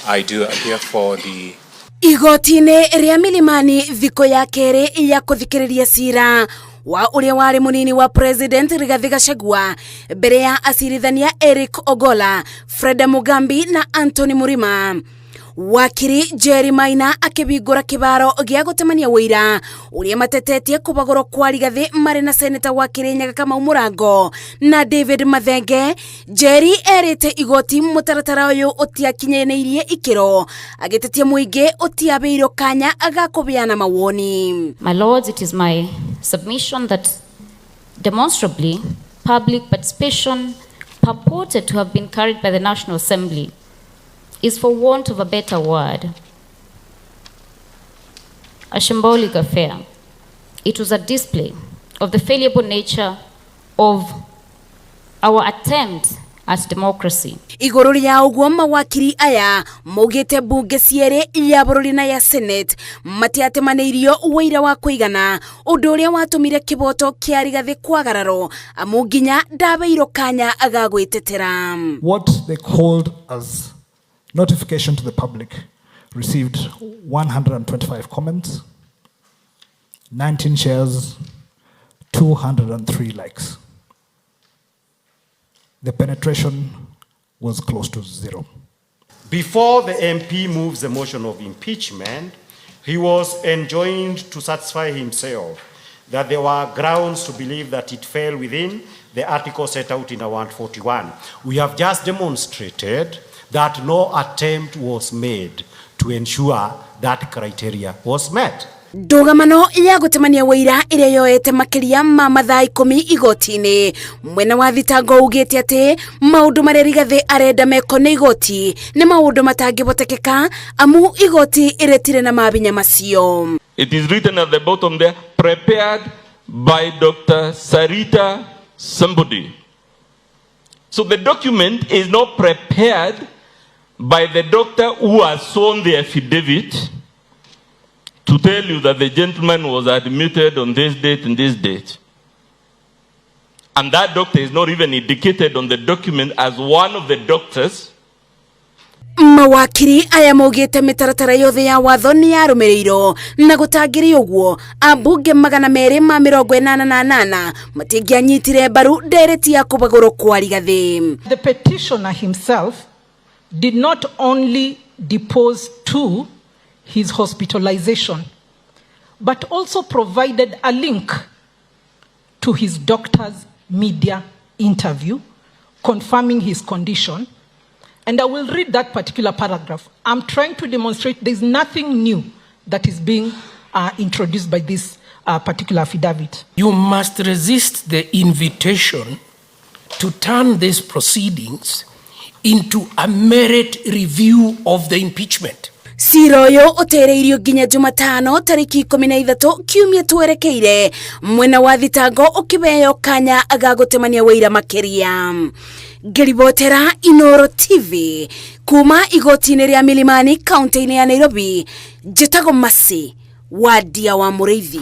I do appear for the igoti-inĩ rĩa Milimani thikũ ya kerĩ ya kũthikĩrĩria ciira wa ũrĩa warĩ mũnini wa President Rigathĩ Gachagua mbere ya acirithania Eric Ogolla, Freda Mugambi na Anthony Murima. Wakiri Jerry Maina akĩbingũra kĩbaro gĩa gũtemania wĩira ũrĩa matetetie kũhagũrwo kwa Rigathĩ marĩ na seneta wa Kirinyaga Kamau Mũrango na David Mathenge. Jerry erĩte igoti mũtaratara ũyũ ũtiakinyanĩirie ikĩro, agĩtetia mũingĩ ũtiabeirwo kanya agakũbeana mawoni. My lords, it is my submission that demonstrably public participation purported to have been carried by the National Assembly is, for want of a better word, a symbolic affair. It was a display of the fallible nature of our attempt at democracy. Igũrũ rĩa ũguo mawakiri aya maugĩte bunge cierĩ ya bũrũri na ya Senate matiatemanĩirio wĩira wa kũigana, ũndũ ũrĩa watũmire kĩboto kĩa Rigathĩ kwagararo amu nginya ndabeirwo kanya agagwĩtetera. What they called as notification to the public received 125 comments, 19 shares, 203 likes. The penetration was close to zero. Before the MP moves the motion of impeachment, he was enjoined to satisfy himself that there were grounds to believe that it fell within the article set out in 141. We have just demonstrated that no attempt was made to ensure that criteria was met. Ndũgamano ya gũtemania wĩira ĩrĩa yoete makĩria ma mathaa 10 igoti-inĩ. Mwena wa thitango ugĩte atĩ maũndũ marĩa Rigathĩ arenda meko nĩ igoti nĩ maũndũ matangĩbotekeka amu igoti ĩretire na mabinya macio. It is written at the bottom there, prepared by Dr. Sarita somebody. So the document is not prepared by the doctor who has sworn the affidavit to tell you that the gentleman was admitted on this date and this date. And that doctor is not even indicated on the document as one of the doctors. Mawakiri aya maugĩte mĩtaratara yothe ya watho nĩ yarũmĩrĩirwo na gũtangĩrĩ ũguo ambunge 288 matingĩanyitire mbaru ndereti ya kũhagũrwo kwa Rigathĩ. The petitioner himself did not only depose to his hospitalization, but also provided a link to his doctor's media interview confirming his condition. And I will read that particular paragraph. I'm trying to demonstrate there's nothing new that is being introduced by this particular affidavit. You must resist the invitation to turn these proceedings into a merit review of the impeachment. Ciira ũyũ ũtereirio nginya Jumatano tariki 13 kiumia twerekeire, mwena wa thitango ũkĩbeo kanya agagũtemania wĩira makĩria. Ngeribotera Inooro TV kuma igoti-inĩ rĩa Milimani kaunti-inĩ ya Nairobi, njĩtagwo Masi Wadia wa Mũrĩithi.